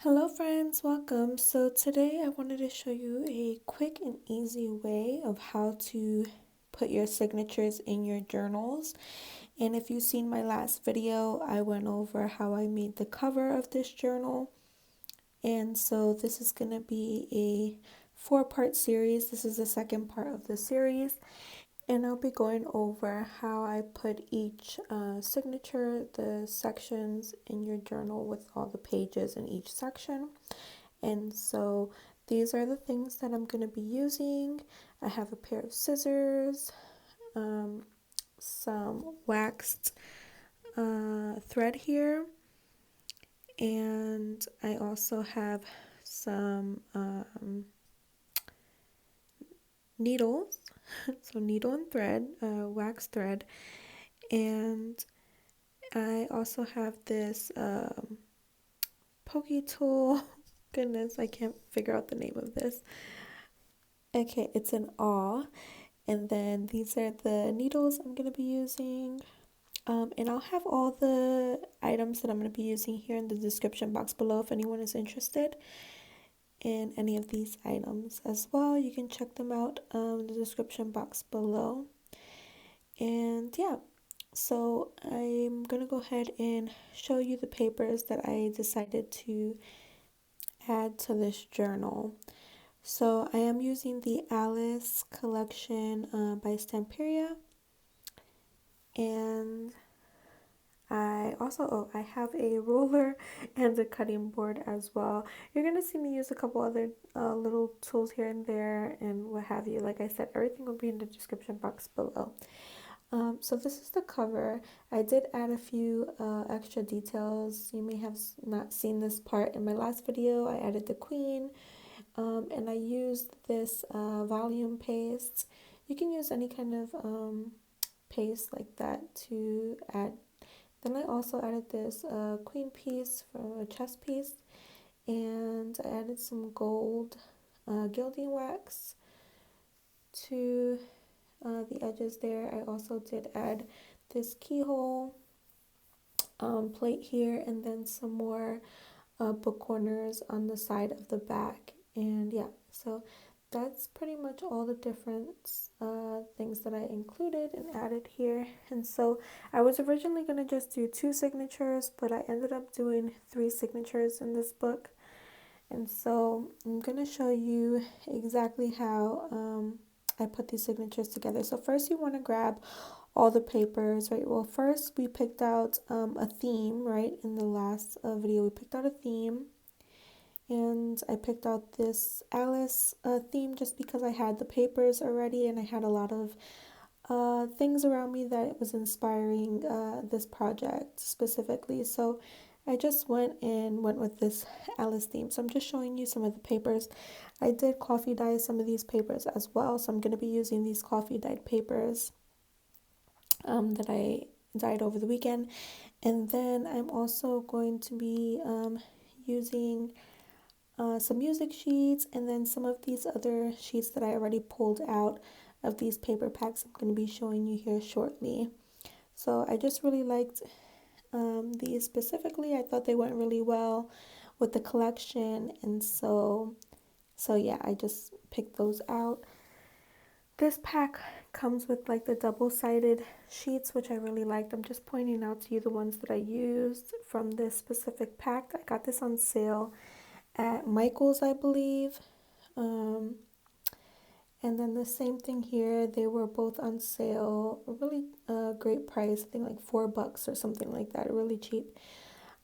Hello friends, welcome. So today I wanted to show you a quick and easy way of how to put your signatures in your journals. And if you've seen my last video, I went over how I made the cover of this journal. And so this is going to be a 4-part series. This is the second part of the series. And I'll be going over how I put each signature, the sections in your journal with all the pages in each section. And so these are the things that I'm going to be using. I have a pair of scissors, some waxed thread here, and I also have some needles, so needle and thread, wax thread, and I also have this pokey tool. Goodness, I can't figure out the name of this. Okay, it's an awl. And then these are the needles I'm going to be using. And I'll have all the items that I'm going to be using here in the description box below if anyone is interested in any of these items as well. You can check them out in the description box below. And yeah, so I'm going to go ahead and show you the papers that I decided to add to this journal. So I am using the Alice collection by Stamperia, and I have a ruler and a cutting board as well. You're gonna see me use a couple other little tools here and there and what have you. Like I said, everything will be in the description box below. So this is the cover. I did add a few extra details. You may have not seen this part in my last video. I added the queen, and I used this volume paste. You can use any kind of paste like that to add. Then I also added this queen piece from a chest piece, and I added some gold gilding wax to the edges there. I also did add this keyhole plate here, and then some more book corners on the side of the back. And yeah, so that's pretty much all the different things that I included and added here. And so I was originally going to just do 2 signatures, but I ended up doing 3 signatures in this book. And so I'm going to show you exactly how I put these signatures together. So first you want to grab all the papers, right? Well, first we picked out a theme, right? In the last video, we picked out a theme. And I picked out this Alice theme just because I had the papers already and I had a lot of things around me that was inspiring this project specifically. So I just went with this Alice theme. So I'm just showing you some of the papers. I did coffee dye some of these papers as well. So I'm going to be using these coffee dyed papers that I dyed over the weekend. And then I'm also going to be using some music sheets, and then some of these other sheets that I already pulled out of these paper packs I'm going to be showing you here shortly. So I just really liked these specifically. I thought they went really well with the collection, and so yeah, I just picked those out. This pack comes with like the double-sided sheets, which I really liked. I'm just pointing out to you the ones that I used from this specific pack. I got this on sale at Michael's, I believe. And then the same thing here, they were both on sale, a really great price, I think like $4 or something like that, really cheap.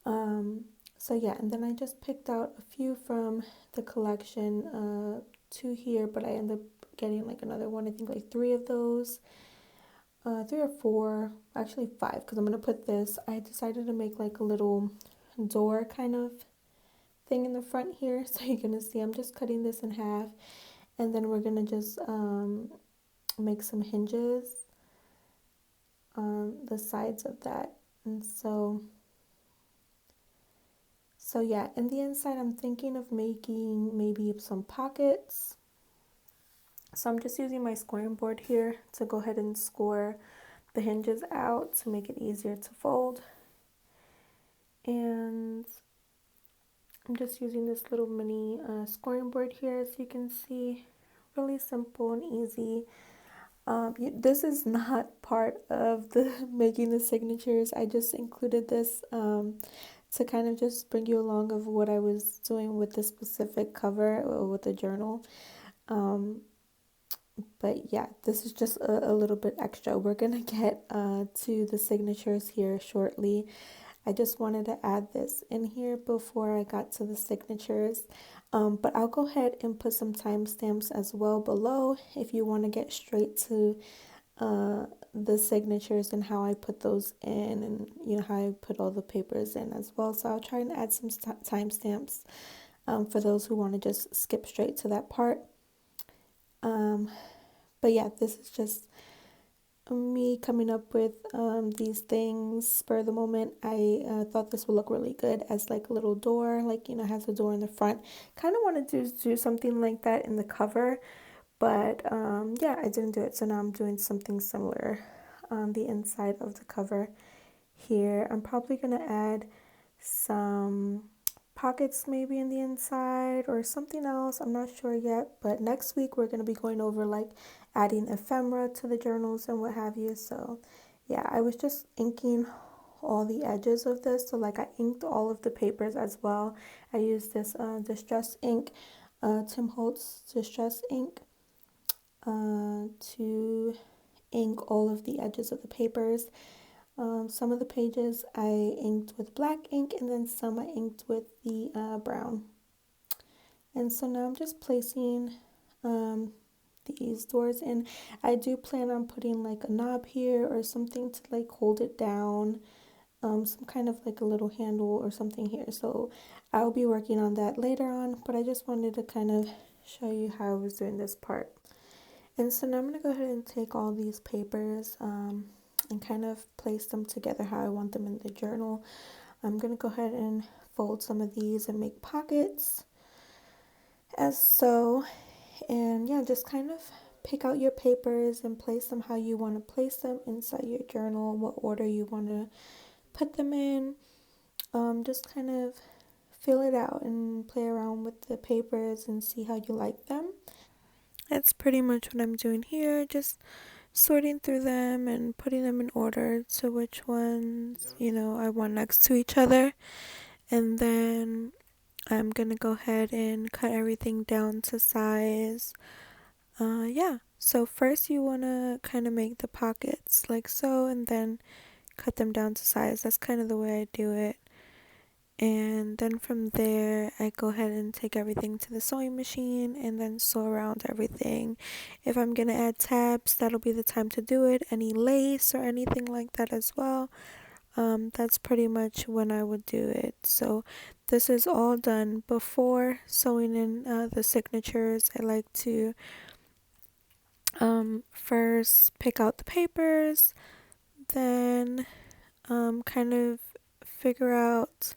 So yeah, and then I just picked out a few from the collection, 2 here, but I ended up getting like another one, I think like 3 of those, 3 or 4, actually 5, because I'm going to put this, I decided to make like a little door kind of thing in the front here. So you're going to see I'm just cutting this in half, and then we're going to just make some hinges on the sides of that. And so yeah, in the inside I'm thinking of making maybe some pockets. So I'm just using my scoring board here to go ahead and score the hinges out to make it easier to fold. And I'm just using this little mini scoring board here, as you can see. Really simple and easy. This is not part of the making the signatures. I just included this to kind of just bring you along of what I was doing with the specific cover or with the journal. Um, but yeah, this is just a little bit extra. We're gonna get to the signatures here shortly. I just wanted to add this in here before I got to the signatures. But I'll go ahead and put some timestamps as well below if you want to get straight to uh, the signatures and how I put those in, and how I put all the papers in as well. So I'll try and add some timestamps for those who want to just skip straight to that part. Um, but yeah, this is just me coming up with these things spur of the moment. I thought this would look really good as like a little door, like has a door in the front. Kind of wanted to do something like that in the cover, but yeah, I didn't do it. So now I'm doing something similar on the inside of the cover here. I'm probably gonna add some pockets maybe in the inside or something else. I'm not sure yet, but next week we're going to be going over like adding ephemera to the journals and what have you. So yeah, I was just inking all the edges of this. So like I inked all of the papers as well. I used this distress ink, Tim Holtz distress ink, to ink all of the edges of the papers. Some of the pages I inked with black ink, and then some I inked with the brown. And so now I'm just placing these doors in. I do plan on putting like a knob here or something to like hold it down, some kind of like a little handle or something here. So I'll be working on that later on, but I just wanted to kind of show you how I was doing this part. And so now I'm going to go ahead and take all these papers and kind of place them together how I want them in the journal. I'm going to go ahead and fold some of these and make pockets as so. And yeah, just kind of pick out your papers and place them how you want to place them inside your journal, what order you want to put them in. Just kind of fill it out and play around with the papers and see how you like them. That's pretty much what I'm doing here, just sorting through them and putting them in order to which ones, I want next to each other. And then I'm gonna go ahead and cut everything down to size. Yeah. So first you wanna kind of make the pockets like so, and then cut them down to size. That's kind of the way I do it. And then from there, I go ahead and take everything to the sewing machine and then sew around everything. If I'm gonna add tabs, that'll be the time to do it. Any lace or anything like that as well. That's pretty much when I would do it. So this is all done before sewing in the signatures. I like to first pick out the papers, then kind of figure out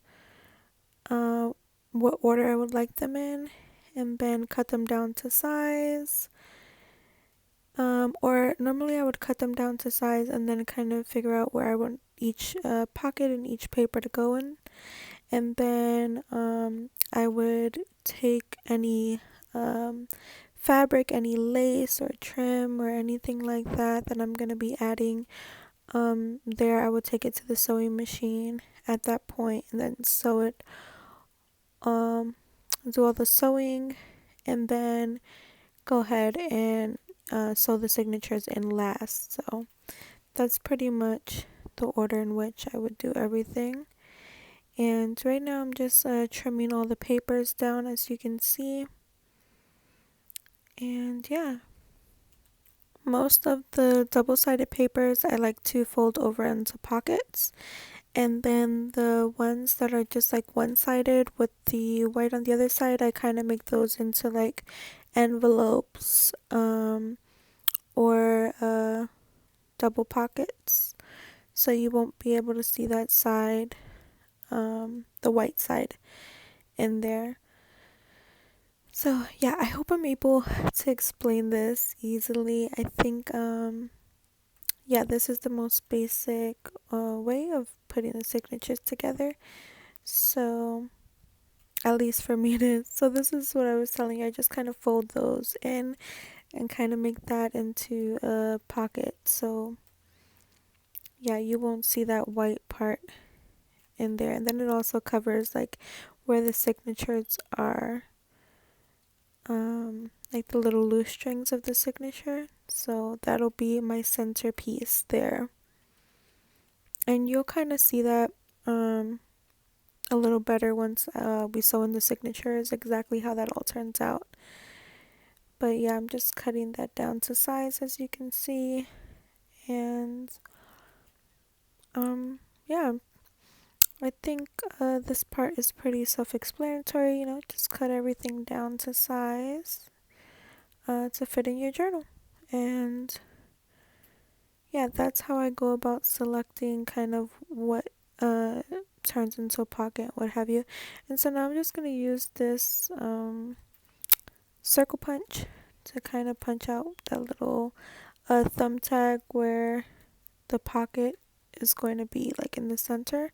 what order I would like them in, and then cut them down to size. Or normally I would cut them down to size and then kind of figure out where I want each pocket and each paper to go in. And then I would take any fabric, any lace or trim or anything like that that I'm going to be adding there. I would take it to the sewing machine at that point and then sew it, do all the sewing, and then go ahead and sew the signatures in last. So that's pretty much the order in which I would do everything. And right now I'm just trimming all the papers down, as you can see. And yeah, most of the double-sided papers I like to fold over into pockets. And then the ones that are just like one-sided with the white on the other side, I kind of make those into like envelopes or double pockets. So you won't be able to see that side, the white side in there. So yeah, I hope I'm able to explain this easily. I think yeah, this is the most basic way of putting the signatures together. So At least for me it is. So this is what I was telling you. I just kind of fold those in and kind of make that into a pocket. So yeah, you won't see that white part in there. And then it also covers like where the signatures are, like the little loose strings of the signature. So that'll be my centerpiece there. And you'll kind of see that a little better once we sew in the signatures, exactly how that all turns out. But yeah, I'm just cutting that down to size, as you can see. And yeah, I think this part is pretty self-explanatory. Just cut everything down to size to fit in your journal. And yeah, that's how I go about selecting kind of what turns into a pocket, what have you. And so now I'm just going to use this circle punch to kind of punch out that little thumb tag where the pocket is going to be, like in the center.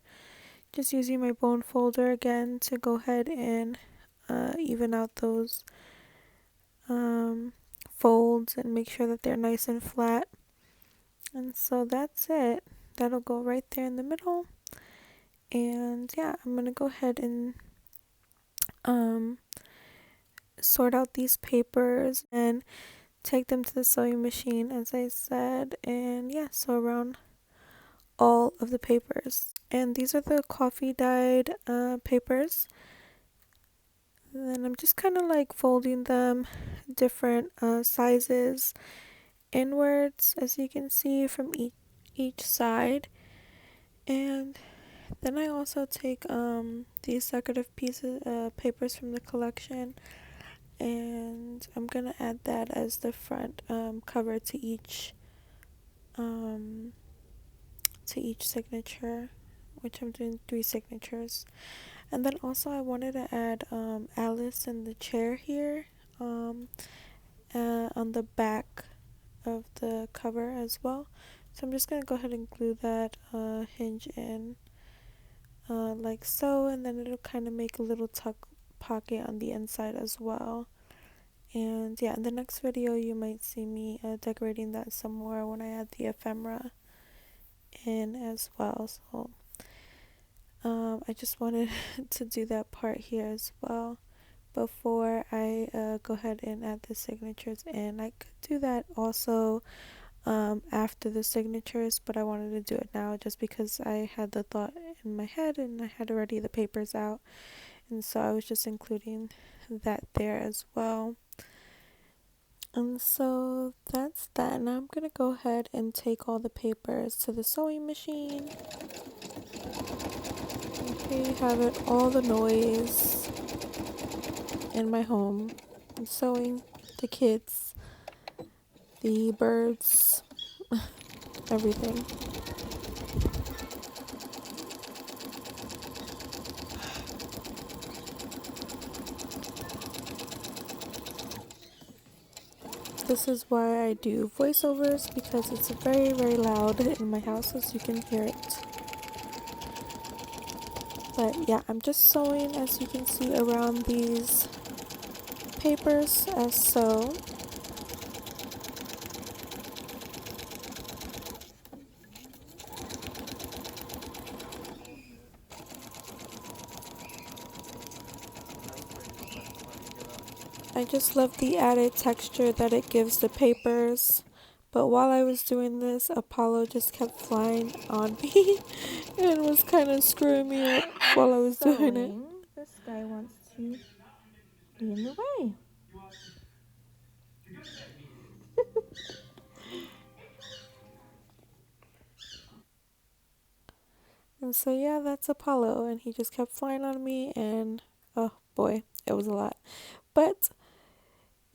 Just using my bone folder again to go ahead and even out those folds and make sure that they're nice and flat. And so that's it. That'll go right there in the middle. And yeah, I'm gonna go ahead and sort out these papers and take them to the sewing machine, as I said. And yeah, sew around all of the papers. And these are the coffee dyed papers. And then I'm just kind of like folding them different sizes inwards, as you can see, from each side. And then I also take these decorative pieces papers from the collection, and I'm gonna add that as the front cover um, to each signature, which I'm doing 3 signatures. And then also I wanted to add Alice in the chair here on the back of the cover as well. So I'm just going to go ahead and glue that hinge in like so, and then it'll kind of make a little tuck pocket on the inside as well. And yeah, in the next video you might see me decorating that some more when I add the ephemera in as well. So I just wanted to do that part here as well before I go ahead and add the signatures in. I could do that also after the signatures, but I wanted to do it now just because I had the thought in my head and I had already the papers out, and so I was just including that there as well. And so that's that. Now I'm gonna go ahead and take all the papers to the sewing machine. Okay, you have it, all the noise in my home. I'm sewing, the kids, the birds, everything. This is why I do voiceovers, because it's very, very loud in my house, as you can hear it. But yeah, I'm just sewing, as you can see, around these papers as so. I just love the added texture that it gives the papers. But while I was doing this, Apollo just kept flying on me and was kind of screwing me up while I was doing it. This guy wants to be in the way. And so yeah, that's Apollo, and he just kept flying on me, and oh boy, it was a lot. But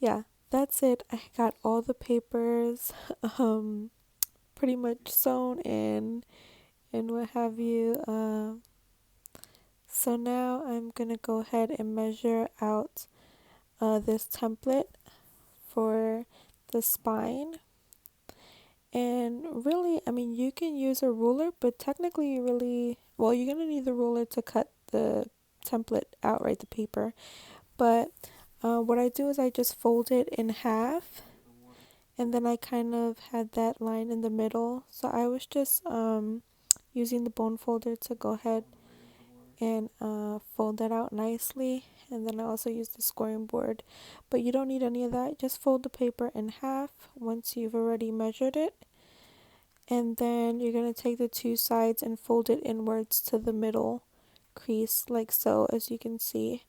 yeah, that's it. I got all the papers pretty much sewn in and what have you. So now I'm gonna go ahead and measure out this template for the spine. And really, I mean, you can use a ruler, but technically you're gonna need the ruler to cut the template outright, the paper. But what I do is I just fold it in half, and then I kind of had that line in the middle. So I was just using the bone folder to go ahead and fold that out nicely. And then I also use the scoring board, but you don't need any of that. Just fold the paper in half once you've already measured it, and then you're going to take the two sides and fold it inwards to the middle crease, like so, as you can see.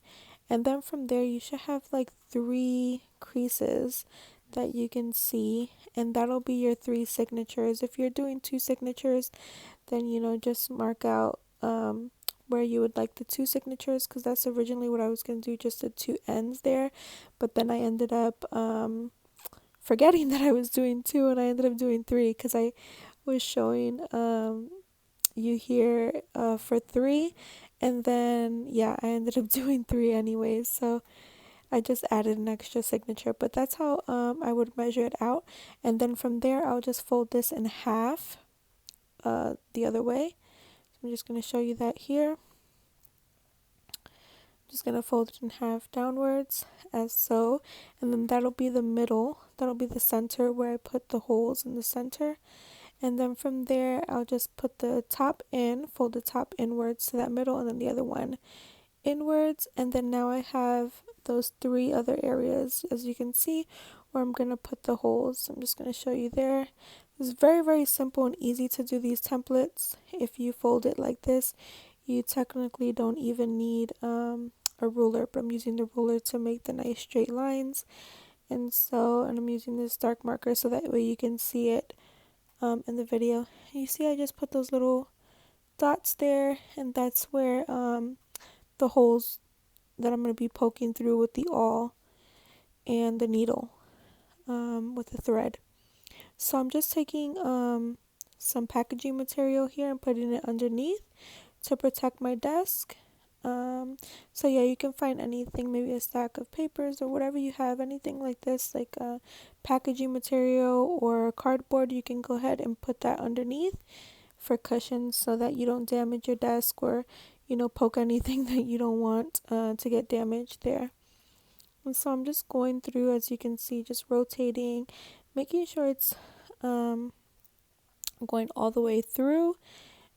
And then from there you should have like 3 creases that you can see, and that'll be your 3 signatures. If you're doing 2 signatures, then just mark out where you would like the 2 signatures, because that's originally what I was going to do, just the 2 ends there. But then I ended up forgetting that I was doing 2, and I ended up doing 3, because I was showing you here for 3, and then yeah, I ended up doing 3 anyways, so I just added an extra signature. But that's how I would measure it out. And then from there I'll just fold this in half the other way. So I'm just going to show you that here. I'm just going to fold it in half downwards, as so, and then that'll be the middle, that'll be the center where I put the holes in the center. And then from there I'll just put the top in, fold the top inwards to that middle, and then the other one inwards. And then now I have those 3 other areas, as you can see, where I'm going to put the holes. I'm just going to show you there. It's very, very simple and easy to do these templates. If you fold it like this, you technically don't even need a ruler, but I'm using the ruler to make the nice straight lines. And I'm using this dark marker so that way you can see it in the video. You see I just put those little dots there, and that's where the holes that I'm going to be poking through with the awl and the needle with the thread. So I'm just taking some packaging material here and putting it underneath to protect my desk. So yeah, you can find anything, maybe a stack of papers or whatever you have, anything like this, like packaging material or cardboard. You can go ahead and put that underneath for cushions so that you don't damage your desk, or poke anything that you don't want to get damaged there. And so I'm just going through, as you can see, just rotating, making sure it's going all the way through,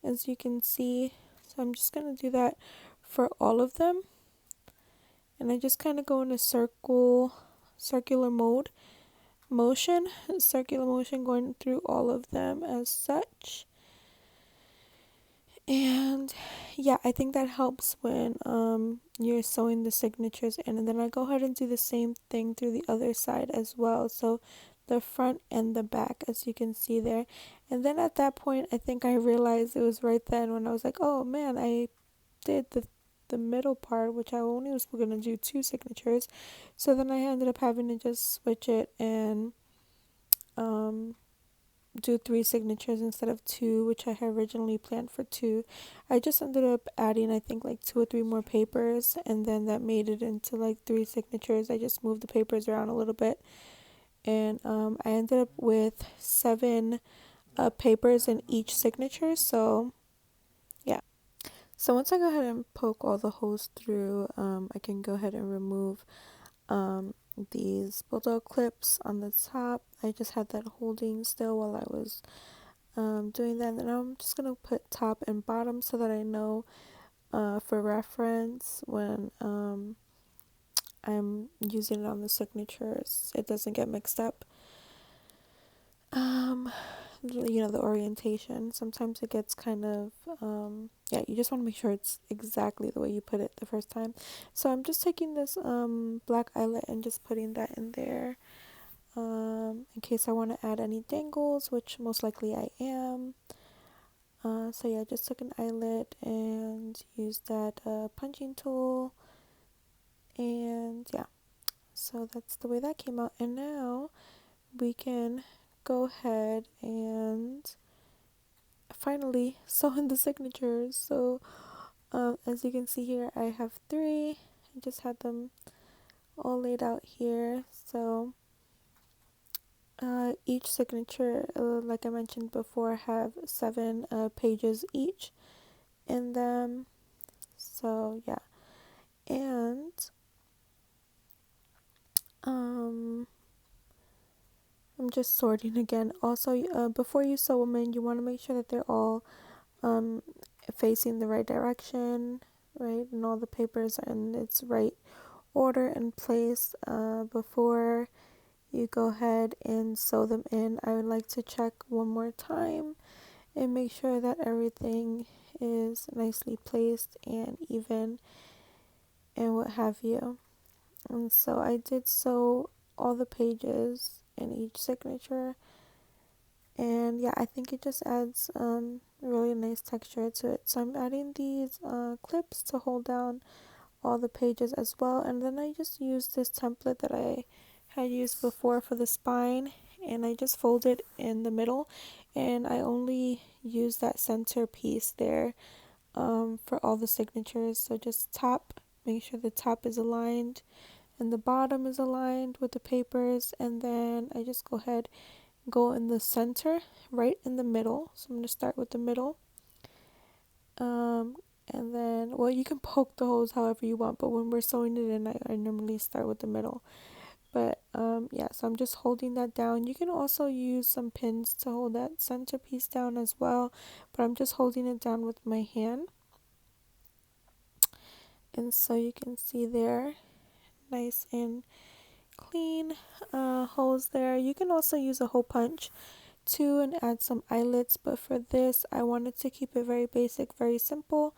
as you can see. So I'm just going to do that for all of them, and I just kind of go in a circular motion going through all of them as such. And yeah, I think that helps when you're sewing the signatures in. And then I go ahead and do the same thing through the other side as well, so the front and the back, as you can see there. And then at that point, I think I realized it was right then when I was like, oh man, I did the middle part, which I only was going to do 2 signatures. So then I ended up having to just switch it and do 3 signatures instead of 2, which I had originally planned for 2. I just ended up adding, I think, like 2 or 3 more papers, and then that made it into like 3 signatures. I just moved the papers around a little bit, and I ended up with 7 papers in each signature. So yeah. So once I go ahead and poke all the holes through, I can go ahead and remove these bulldog clips on the top. I just had that holding still while I was doing that. And I'm just going to put top and bottom so that I know for reference when I'm using it on the signatures, it doesn't get mixed up. The orientation, sometimes it gets kind of you just want to make sure it's exactly the way you put it the first time. So I'm just taking this black eyelet and just putting that in there in case I want to add any dangles, which most likely I am. So yeah, I just took an eyelet and used that punching tool, and yeah, so that's the way that came out. And now we can go ahead and finally sew in the signatures. So as you can see here, I have 3. I just had them all laid out here. So each signature, like I mentioned before, have 7 pages each in them. So yeah, And um, I'm just sorting again. Also, before you sew them in, you want to make sure that they're all um, facing the right direction, right? And all the papers are in its right order and place before you go ahead and sew them in. I would like to check one more time and make sure that everything is nicely placed and even and what have you. And so I did sew all the pages in each signature, and yeah, I think it just adds really nice texture to it. So I'm adding these clips to hold down all the pages as well, and then I just used this template that I had used before for the spine, and I just fold it in the middle, and I only use that center piece there for all the signatures. So just top, make sure the top is aligned and the bottom is aligned with the papers, and then I just go ahead, go in the center, right in the middle. So I'm going to start with the middle, um, and then, well, you can poke the holes however you want, but when we're sewing it in, I normally start with the middle. But yeah, so I'm just holding that down. You can also use some pins to hold that center piece down as well, but I'm just holding it down with my hand. And so you can see there, nice and clean holes there. You can also use a hole punch too and add some eyelets, but for this I wanted to keep it very basic, very simple,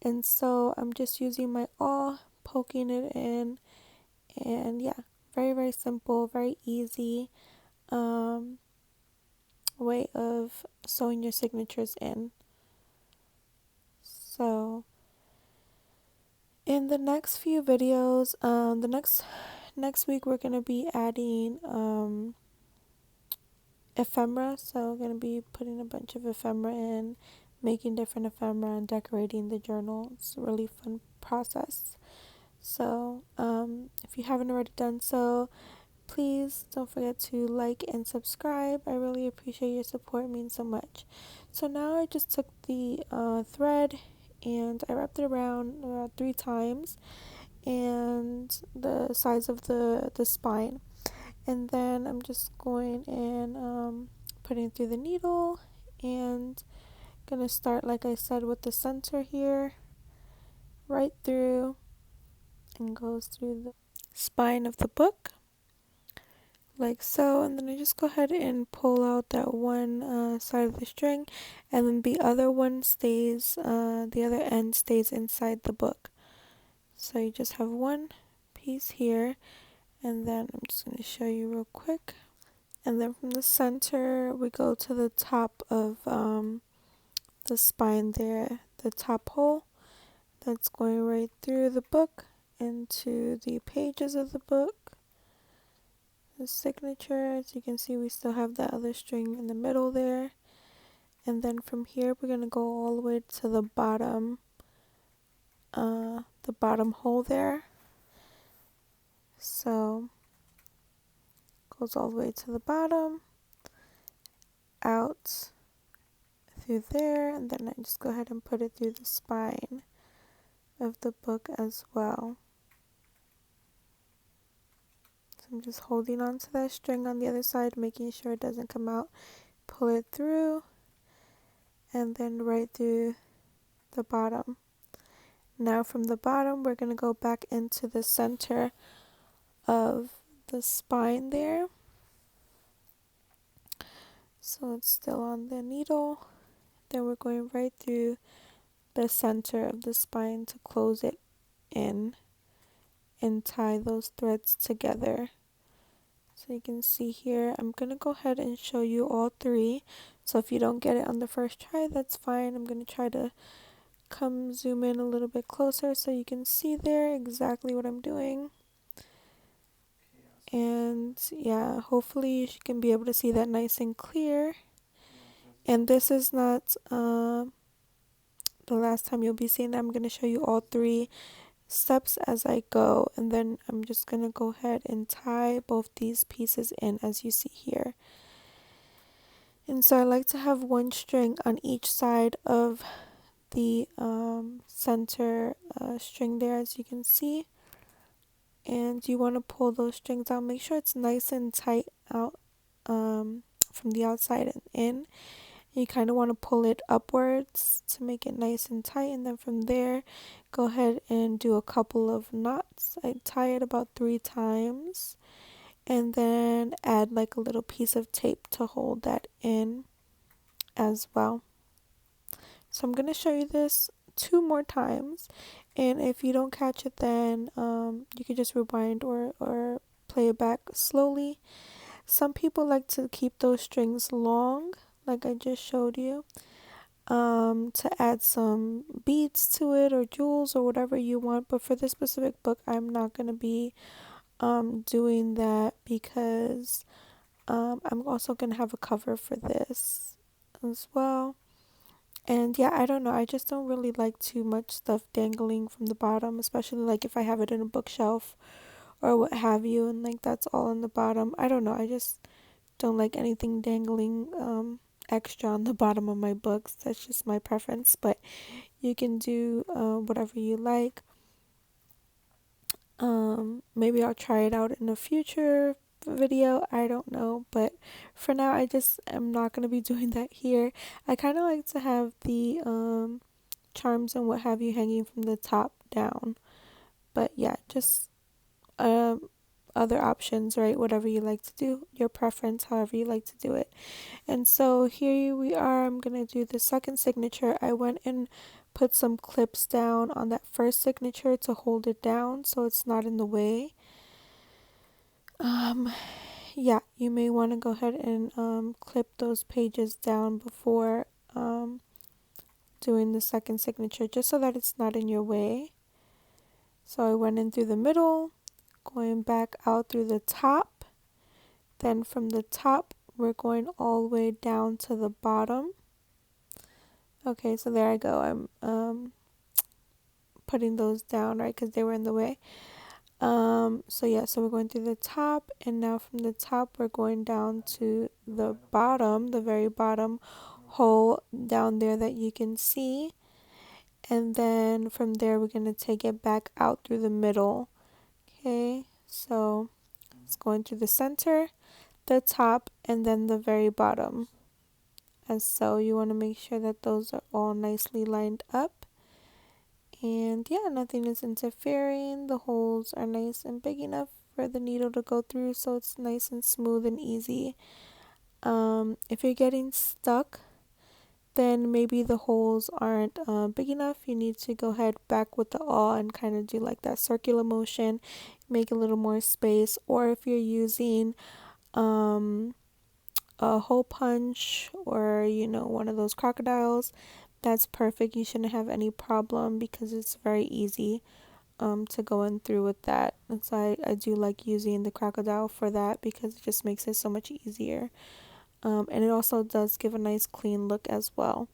and so I'm just using my awl, poking it in, and yeah, very very simple, very easy way of sewing your signatures in. So in the next few videos, the next week we're gonna be adding ephemera. So we're gonna be putting a bunch of ephemera in, making different ephemera and decorating the journal. It's a really fun process. So if you haven't already done so, please don't forget to like and subscribe. I really appreciate your support. It means so much. So now I just took the thread and I wrapped it around 3 times and the size of the spine, and then I'm just going and putting it through the needle, and gonna start, like I said, with the center here, right through, and goes through the spine of the book like so, and then I just go ahead and pull out that one side of the string, and then the other one stays, the other end stays inside the book. So you just have one piece here, and then I'm just going to show you real quick. And then from the center, we go to the top of the spine there, the top hole that's going right through the book into the pages of the book. The signature, as you can see, we still have that other string in the middle there. And then from here, we're going to go all the way to the bottom hole there. So, goes all the way to the bottom, out through there, and then I just go ahead and put it through the spine of the book as well. So I'm just holding on to that string on the other side, making sure it doesn't come out. Pull it through, and then right through the bottom. Now from the bottom, we're going to go back into the center of the spine there. So it's still on the needle. Then we're going right through the center of the spine to close it in and tie those threads together. So you can see here, I'm going to go ahead and show you all 3. So if you don't get it on the first try, that's fine. I'm going to try to zoom in a little bit closer so you can see there exactly what I'm doing. And yeah, hopefully you can be able to see that nice and clear. And this is not the last time you'll be seeing it. I'm going to show you all 3 steps as I go, and then I'm just going to go ahead and tie both these pieces in as you see here. And so I like to have one string on each side of the center string there, as you can see. And you want to pull those strings out. Make sure it's nice and tight out from the outside and in. You kind of want to pull it upwards to make it nice and tight, and then from there go ahead and do a couple of knots. I tie it about 3 times and then add like a little piece of tape to hold that in as well. So I'm going to show you this 2 more times, and if you don't catch it, then you can just rewind or play it back slowly. Some people like to keep those strings long, like I just showed you, to add some beads to it or jewels or whatever you want. But for this specific book, I'm not going to be doing that because I'm also going to have a cover for this as well. And yeah, I don't know. I just don't really like too much stuff dangling from the bottom, especially like if I have it in a bookshelf or what have you, and like that's all on the bottom. I don't know. I just don't like anything dangling extra on the bottom of my books. That's just my preference, but you can do whatever you like. Maybe I'll try it out in a future video. I don't know, but for now I just am not going to be doing that here. I kind of like to have the charms and what have you hanging from the top down, but yeah, just other options, right? Whatever you like to do, your preference, however you like to do it. And so here we are. I'm going to do the second signature. I went and put some clips down on that first signature to hold it down so it's not in the way. Yeah, you may want to go ahead and clip those pages down before doing the second signature, just so that it's not in your way. So I went in through the middle, going back out through the top. Then from the top, we're going all the way down to the bottom. Okay, so there I go. I'm putting those down, right, because they were in the way. So yeah, so we're going through the top, and now from the top, we're going down to the bottom, the very bottom hole down there that you can see. And then from there, we're going to take it back out through the middle. Okay, so it's going through the center, the top, and then the very bottom. And so you want to make sure that those are all nicely lined up. And yeah, nothing is interfering. The holes are nice and big enough for the needle to go through, so it's nice and smooth and easy. If you're getting stuck, then maybe the holes aren't big enough. You need to go ahead back with the awl and kind of do like that circular motion, make a little more space. Or if you're using a hole punch or one of those crocodiles, that's perfect. You shouldn't have any problem because it's very easy to go in through with that. And so I do like using the crocodile for that because it just makes it so much easier. And it also does give a nice clean look as well.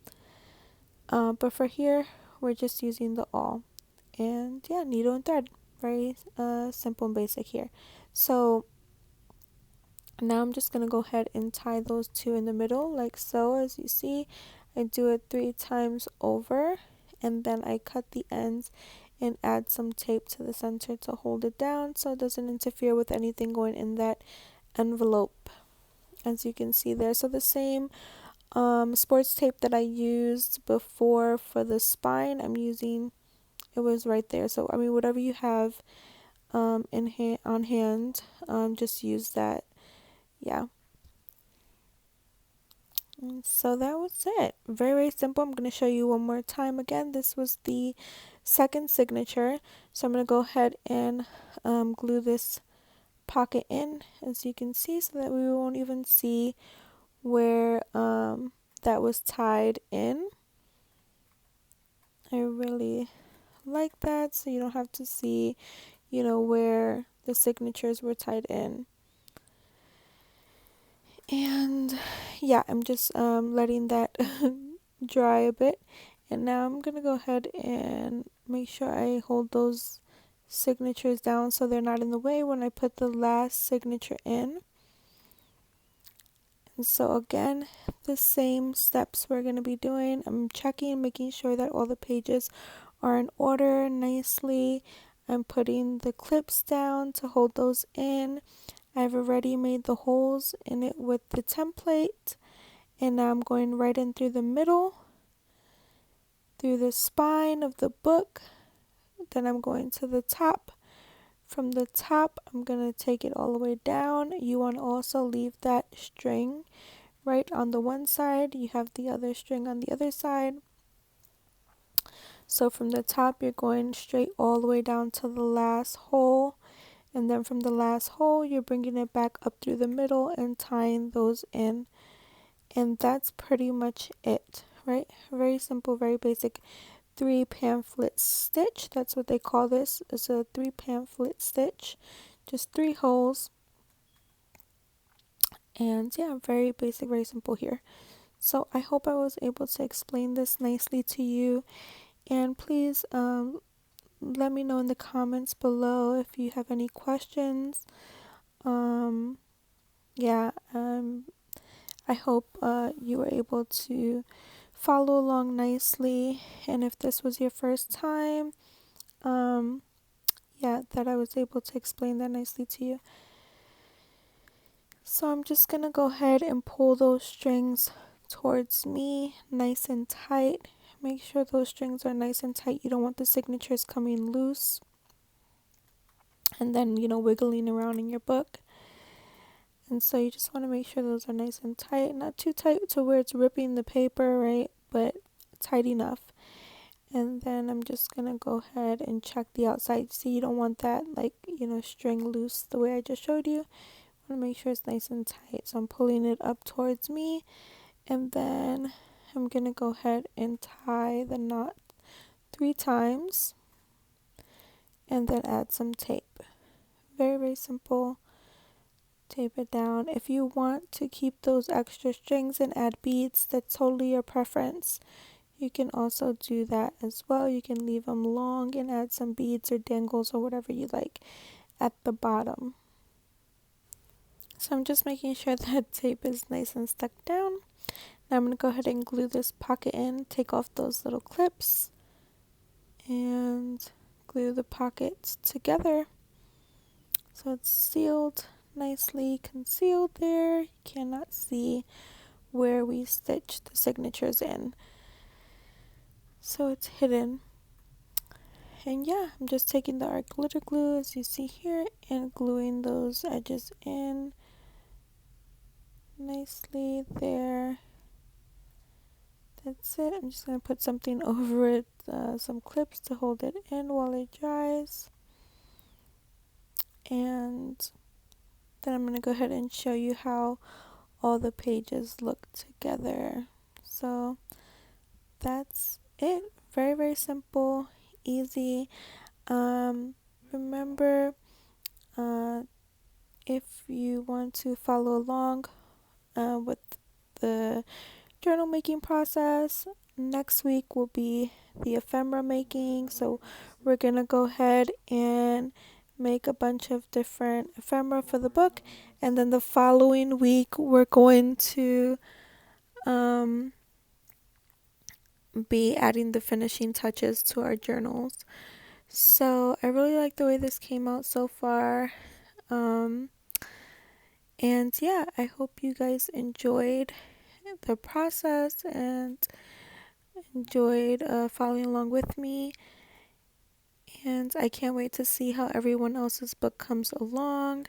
But for here, we're just using the awl. And yeah, needle and thread. Very simple and basic here. So now I'm just going to go ahead and tie those two in the middle like so. As you see, I do it 3 times over, and then I cut the ends and add some tape to the center to hold it down so it doesn't interfere with anything going in that envelope, as you can see there. So the same sports tape that I used before for the spine, I'm using, it was right there. So I mean, whatever you have on hand, just use that. Yeah. And so that was it. Very, very simple. I'm going to show you one more time again. This was the second signature. So I'm going to go ahead and glue this pocket in, as you can see, so that we won't even see where that was tied in. I really like that, so you don't have to see, where the signatures were tied in. And yeah, I'm just letting that dry a bit. And now I'm going to go ahead and make sure I hold those signatures down so they're not in the way when I put the last signature in. So again, the same steps we're going to be doing. I'm checking, making sure that all the pages are in order nicely. I'm putting the clips down to hold those in. I've already made the holes in it with the template, and now I'm going right in through the middle, through the spine of the book. Then I'm going to the top. From the top, I'm going to take it all the way down. You want to also leave that string right on the one side. You have the other string on the other side. So from the top, you're going straight all the way down to the last hole. And then from the last hole, you're bringing it back up through the middle and tying those in. And that's pretty much it, right? Very simple, very basic 3 pamphlet stitch. That's what they call this. It's a 3 pamphlet stitch. Just 3 holes. And yeah, very basic, very simple here. So I hope I was able to explain this nicely to you. And please let me know in the comments below if you have any questions. Yeah, I hope you were able to follow along nicely. And if this was your first time, yeah, that I was able to explain that nicely to you. So I'm just going to go ahead and pull those strings towards me nice and tight. Make sure those strings are nice and tight. You don't want the signatures coming loose and then, wiggling around in your book. And so you just want to make sure those are nice and tight. Not too tight to where it's ripping the paper, right? But tight enough. And then I'm just going to go ahead and check the outside. See, you don't want that, string loose the way I just showed you. I want to make sure it's nice and tight. So I'm pulling it up towards me. And then I'm going to go ahead and tie the knot 3 times. And then add some tape. Very, very simple. Tape it down. If you want to keep those extra strings and add beads, that's totally your preference. You can also do that as well. You can leave them long and add some beads or dangles or whatever you like at the bottom. So I'm just making sure that tape is nice and stuck down. Now I'm going to go ahead and glue this pocket in, take off those little clips, and glue the pockets together. So it's sealed, nicely concealed there. You cannot see where we stitched the signatures in. So it's hidden. And yeah, I'm just taking the art glitter glue as you see here and gluing those edges in nicely there. That's it. I'm just going to put something over it, some clips to hold it in while it dries. And then I'm going to go ahead and show you how all the pages look together. So that's it. Very, very simple, easy. Remember, if you want to follow along with the journal making process, next week will be the ephemera making. So we're going to go ahead and make a bunch of different ephemera for the book. And then the following week, we're going to be adding the finishing touches to our journals. So I really like the way this came out so far. And yeah, I hope you guys enjoyed the process and enjoyed following along with me. And I can't wait to see how everyone else's book comes along.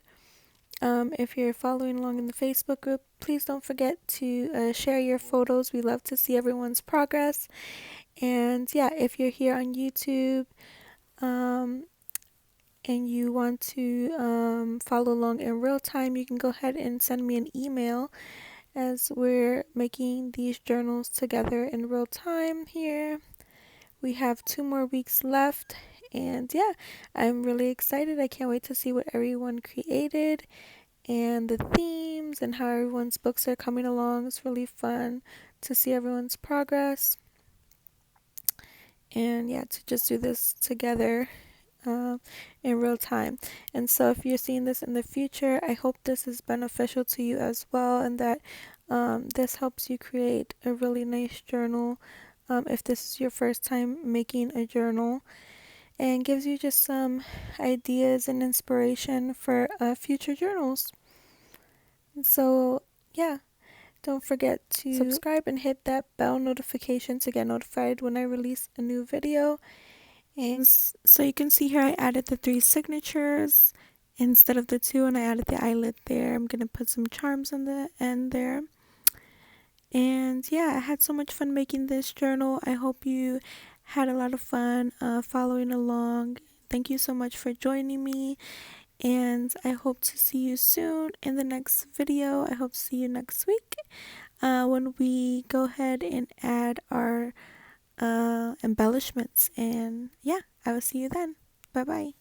If you're following along in the Facebook group, please don't forget to share your photos. We love to see everyone's progress. And yeah, if you're here on YouTube and you want to follow along in real time, you can go ahead and send me an email as we're making these journals together in real time here. We have 2 more weeks left. And yeah, I'm really excited. I can't wait to see what everyone created and the themes and how everyone's books are coming along. It's really fun to see everyone's progress. And yeah, to just do this together in real time. And so if you're seeing this in the future, I hope this is beneficial to you as well, and that This helps you create a really nice journal if this is your first time making a journal, and gives you just some ideas and inspiration for future journals. So, yeah, don't forget to subscribe and hit that bell notification to get notified when I release a new video. And so you can see here I added the 3 signatures instead of the 2, and I added the eyelet there. I'm going to put some charms on the end there. And yeah, I had so much fun making this journal. I hope you had a lot of fun following along. Thank you so much for joining me, and I hope to see you soon in the next video. I hope to see you next week when we go ahead and add our embellishments. And yeah, I will see you then. Bye bye.